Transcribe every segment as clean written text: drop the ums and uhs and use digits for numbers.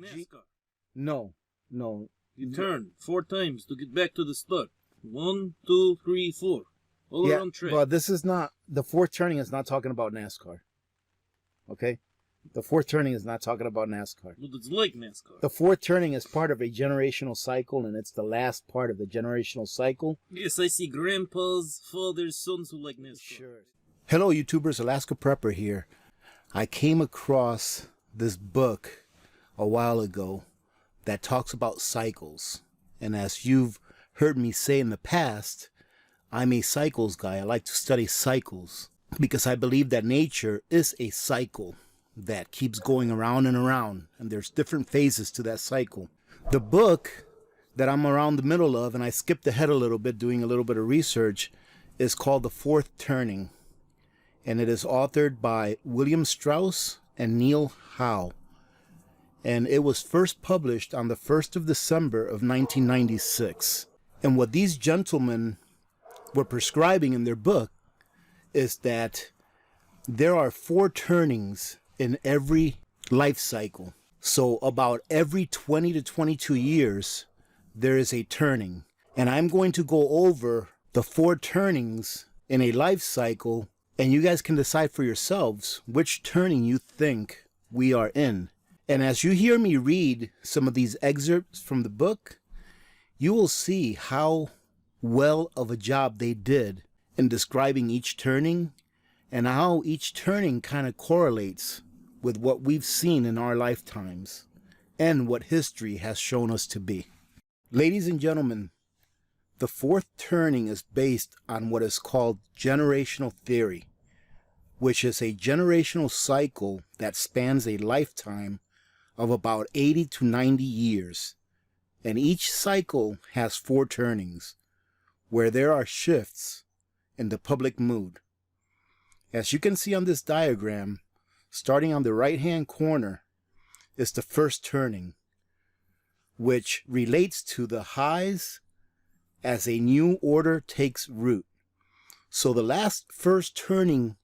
NASCAR. No, no. You turn 4 times to get back to the start. 1, 2, 3, 4. All around track. But this is not, the fourth turning is not talking about NASCAR. Okay? The fourth turning is not talking about NASCAR. But it's like NASCAR. The fourth turning is part of a generational cycle, and it's the last part of the generational cycle. Yes, I see grandpas, fathers, sons who like NASCAR. Sure. Hello, YouTubers. Alaska Prepper here. I came across this book a while ago that talks about cycles. And as you've heard me say in the past, I'm a cycles guy. I like to study cycles because I believe that nature is a cycle that keeps going around and around, and there's different phases to that cycle. The book that I'm around the middle of, and I skipped ahead a little bit doing a little bit of research, is called The Fourth Turning, and it is authored by William Strauss and Neil Howe, and it was first published on the 1st of December of 1996. And what these gentlemen were prescribing in their book is that there are 4 turnings in every life cycle. So about every 20 to 22 years, there is a turning. And I'm going to go over the 4 turnings in a life cycle, and you guys can decide for yourselves which turning you think we are in. And as you hear me read some of these excerpts from the book, you will see how well of a job they did in describing each turning, and how each turning kind of correlates with what we've seen in our lifetimes and what history has shown us to be. Ladies and gentlemen, the fourth turning is based on what is called generational theory, which is a generational cycle that spans a lifetime of about 80 to 90 years. And each cycle has 4 turnings, where there are shifts in the public mood. As you can see on this diagram, starting on the right-hand corner is the first turning, which relates to the highs as a new order takes root. So the last first turning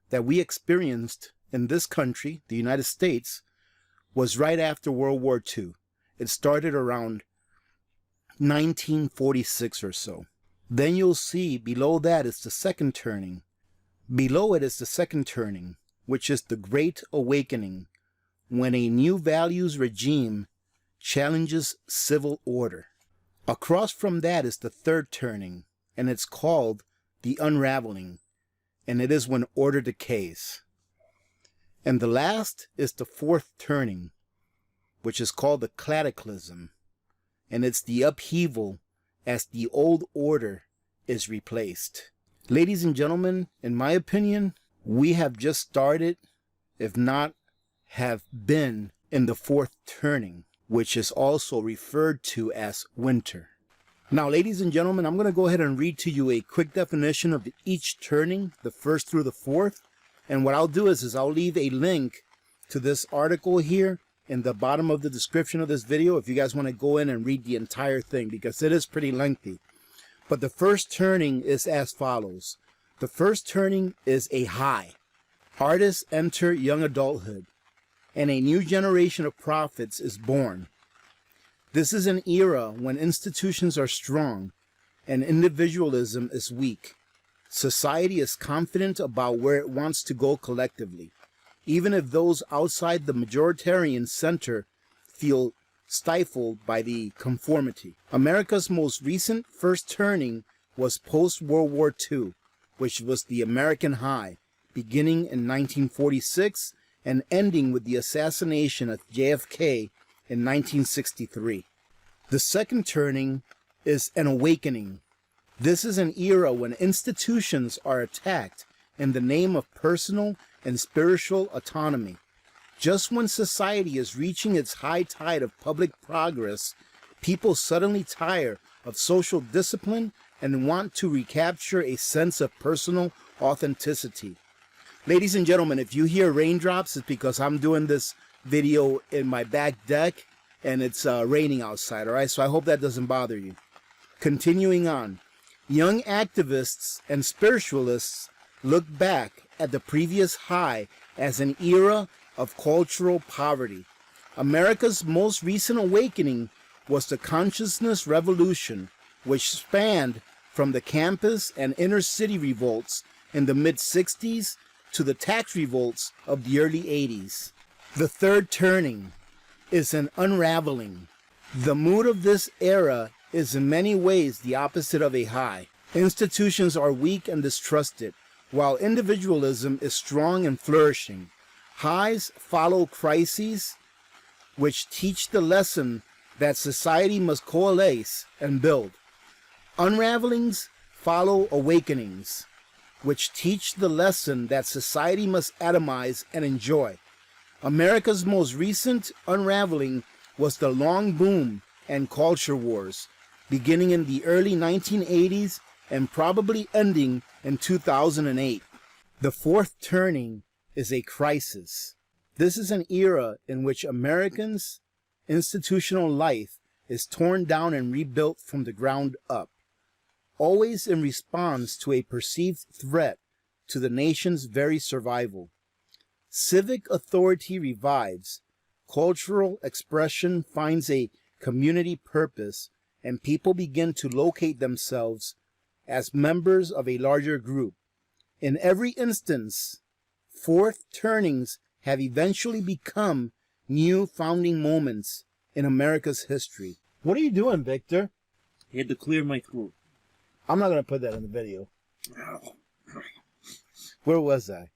that we experienced in this country, the United States, was right after World War II. It started around 1946 or so. Then you'll see below that is the second turning. Below it is the second turning, which is the Great Awakening, when a new values regime challenges civil order. Across from that is the third turning, and it's called the Unraveling, and it is when order decays. And the last is the fourth turning, which is called the Cataclysm, and it's the upheaval as the old order is replaced. Ladies and gentlemen, in my opinion, we have just started, if not have been, in the fourth turning, which is also referred to as winter. Now, ladies and gentlemen, I'm going to go ahead and read to you a quick definition of each turning, the first through the fourth. And what I'll do is I'll leave a link to this article here in the bottom of the description of this video if you guys want to go in and read the entire thing, because it is pretty lengthy. But the first turning is as follows. The first turning is a high. Artists enter young adulthood, and a new generation of prophets is born. This is an era when institutions are strong and individualism is weak. Society is confident about where it wants to go collectively, even if those outside the majoritarian center feel stifled by the conformity. America's most recent first turning was post-World War II, which was the American high, beginning in 1946 and ending with the assassination of JFK in 1963. The second turning is an awakening. This is an era when institutions are attacked in the name of personal and spiritual autonomy. Just when society is reaching its high tide of public progress, people suddenly tire of social discipline and want to recapture a sense of personal authenticity. Ladies and gentlemen, if you hear raindrops, it's because I'm doing this video in my back deck and it's raining outside, all right? So I hope that doesn't bother you. Continuing on, young activists and spiritualists look back at the previous high as an era of cultural poverty, America's most recent awakening was the consciousness revolution, which spanned from the campus and inner city revolts in the mid-60s to the tax revolts of the early 80s. The third turning is an unraveling. The mood of this era is in many ways the opposite of a high. Institutions are weak and distrusted, while individualism is strong and flourishing. Highs follow crises, which teach the lesson that society must coalesce and build. Unravelings follow awakenings, which teach the lesson that society must atomize and enjoy. America's most recent unraveling was the long boom and culture wars, beginning in the early 1980s and probably ending in 2008. The fourth turning is a crisis. This is an era in which Americans' institutional life is torn down and rebuilt from the ground up, always in response to a perceived threat to the nation's very survival. Civic authority revives, cultural expression finds a community purpose, and people begin to locate themselves as members of a larger group. In every instance, fourth turnings have eventually become new founding moments in America's history. What are you doing, Victor? I had to clear my throat. I'm not going to put that in the video. Where was I?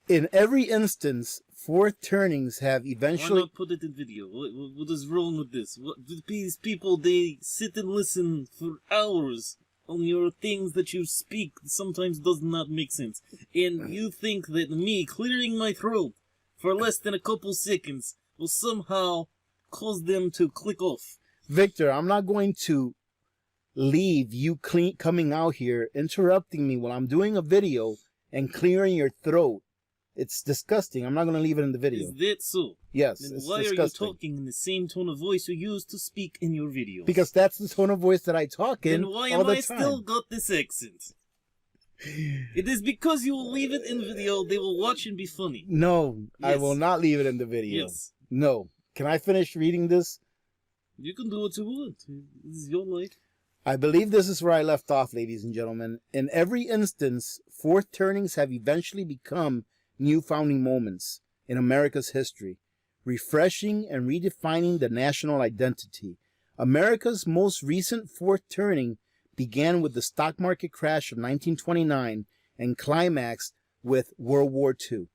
In every instance, fourth turnings have eventually... Why not put it in video? What is wrong with this? These people, they sit and listen for hours on your things that you speak sometimes does not make sense. And you think that me clearing my throat for less than a couple seconds will somehow cause them to click off. Victor, I'm not going to leave you coming out here interrupting me while I'm doing a video and clearing your throat. It's disgusting. I'm not going to leave it in the video. Is that so? Yes, then it's why disgusting. are you talking in the same tone of voice you used to speak in your videos? Because that's the tone of voice that I talk in then why all am the I time. still got this accent? It is because you will leave it in the video, they will watch and be funny. No, I Yes. will not leave it in the video. Yes. No. Can I finish reading this? You can do what you want. This is your life. I believe this is where I left off, ladies and gentlemen. In every instance, fourth turnings have eventually become new founding moments in America's history, refreshing and redefining the national identity. America's most recent fourth turning began with the stock market crash of 1929 and climaxed with World War II.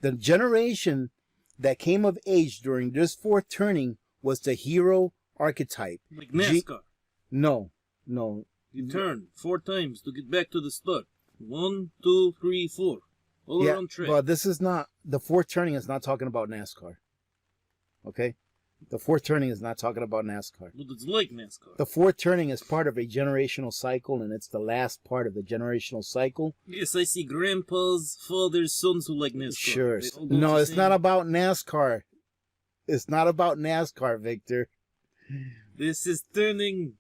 The generation that came of age during this fourth turning was the hero archetype. Like NASCAR. No. You turn 4 times to get back to the start. 1, 2, 3, 4. All around track. But this is not, the fourth turning is not talking about NASCAR. Okay? The fourth turning is not talking about NASCAR. But it's like NASCAR. The fourth turning is part of a generational cycle, and it's the last part of the generational cycle. Yes, I see grandpas, fathers, sons who like NASCAR. Sure. They all go No, the it's same. not about NASCAR. It's not about NASCAR, Victor. This is turning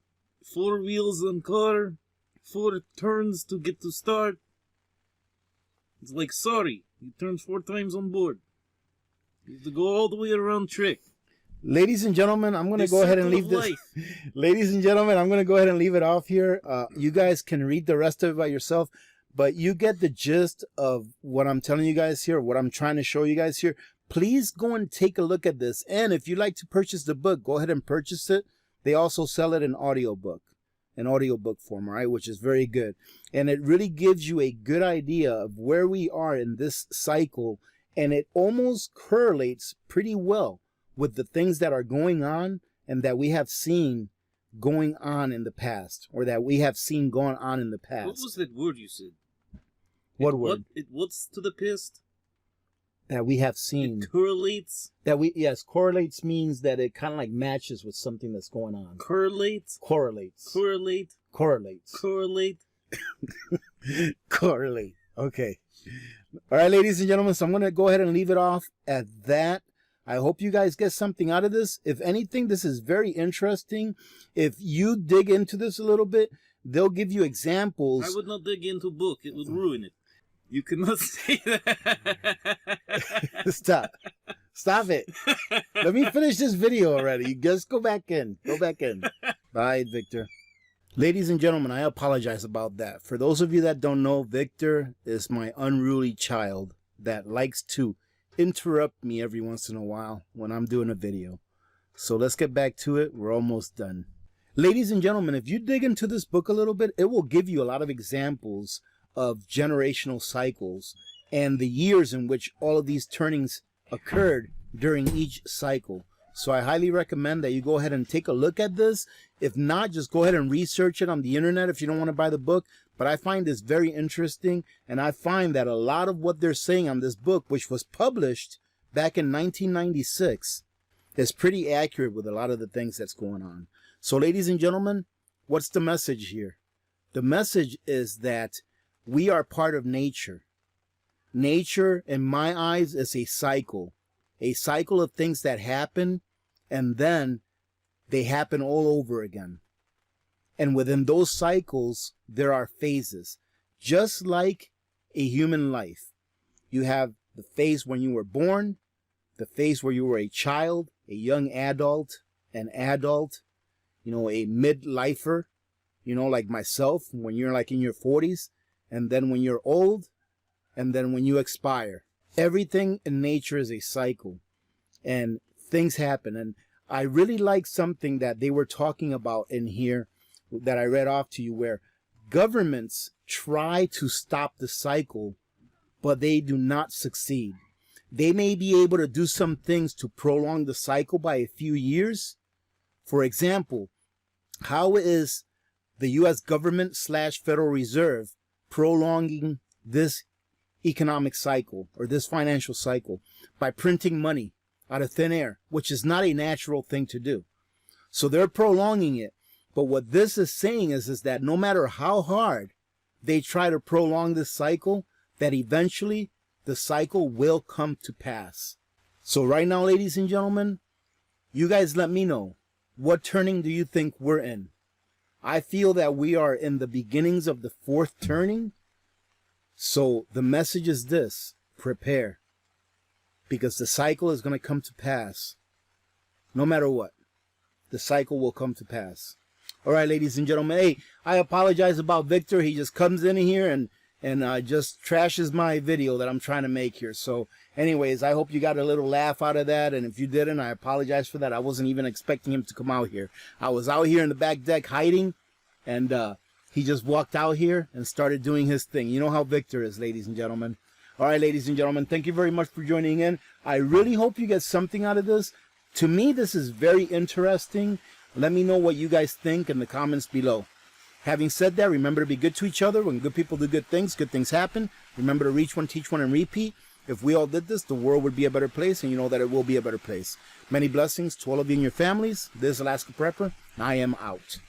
4 wheels on car, 4 turns to get to start. It's like, sorry, you turned 4 times on board. You have to go all the way around track. Ladies and gentlemen, I'm going to The go ahead and circle leave of this. life. Ladies and gentlemen, I'm going to go ahead and leave it off here. You guys can read the rest of it by yourself, but you get the gist of what I'm telling you guys here, what I'm trying to show you guys here. Please go and take a look at this. And if you'd like to purchase the book, go ahead and purchase it. They also sell it in audiobook form, all right, which is very good. And it really gives you a good idea of where we are in this cycle, and it almost correlates pretty well with the things that are going on and that we have seen going on in the past, or that we have seen going on in the past. What was that word you said? What word? What's to the past? That we have seen. It correlates? Yes, correlates means that it kind of like matches with something that's going on. Correlates? Correlates. Correlate? Correlates. Correlate? Correlate. Okay. All right, ladies and gentlemen, so I'm going to go ahead and leave it off at that. I hope you guys get something out of this. If anything, this is very interesting. If you dig into this a little bit, they'll give you examples. I would not dig into book. It would ruin it. You cannot say that. Stop it. Let me finish this video already. Just go back in. Go back in. Bye, Victor. Ladies and gentlemen, I apologize about that. For those of you that don't know, Victor is my unruly child that likes to interrupt me every once in a while when I'm doing a video. So let's get back to it. We're almost done. Ladies and gentlemen, if you dig into this book a little bit, it will give you a lot of examples of generational cycles and the years in which all of these turnings occurred during each cycle. So I highly recommend that you go ahead and take a look at this. If not, just go ahead and research it on the internet if you don't want to buy the book. But I find this very interesting, and I find that a lot of what they're saying on this book, which was published back in 1996, is pretty accurate with a lot of the things that's going on. So ladies and gentlemen, what's the message here? The message is that we are part of nature. Nature, in my eyes, is a cycle of things that happen, and then they happen all over again. And within those cycles, there are phases. Just like a human life. You have the phase when you were born, the phase where you were a child, a young adult, an adult, a mid-lifer, like myself, when you're like in your 40s, and then when you're old, and then when you expire. Everything in nature is a cycle, and things happen. And I really like something that they were talking about in here that I read off to you, where governments try to stop the cycle, but they do not succeed. They may be able to do some things to prolong the cycle by a few years. For example, how is the U.S. government / Federal Reserve prolonging this economic cycle or this financial cycle? By printing money out of thin air, which is not a natural thing to do. So they're prolonging it. But what this is saying is that no matter how hard they try to prolong this cycle, that eventually the cycle will come to pass. So right now, ladies and gentlemen, you guys let me know, what turning do you think we're in? I feel that we are in the beginnings of the 4th turning. So the message is this: prepare. Because the cycle is going to come to pass. No matter what, the cycle will come to pass. All right, ladies and gentlemen. Hey, I apologize about Victor. He just comes in here and just trashes my video that I'm trying to make here. So anyways, I hope you got a little laugh out of that. And if you didn't, I apologize for that. I wasn't even expecting him to come out here. I was out here in the back deck hiding, and he just walked out here and started doing his thing. You know how Victor is, ladies and gentlemen. All right, ladies and gentlemen, thank you very much for joining in. I really hope you get something out of this. To me, this is very interesting. Let me know what you guys think in the comments below. Having said that, remember to be good to each other. When good people do good things happen. Remember to reach one, teach one, and repeat. If we all did this, the world would be a better place, and you know that it will be a better place. Many blessings to all of you and your families. This is Alaska Prepper, and I am out.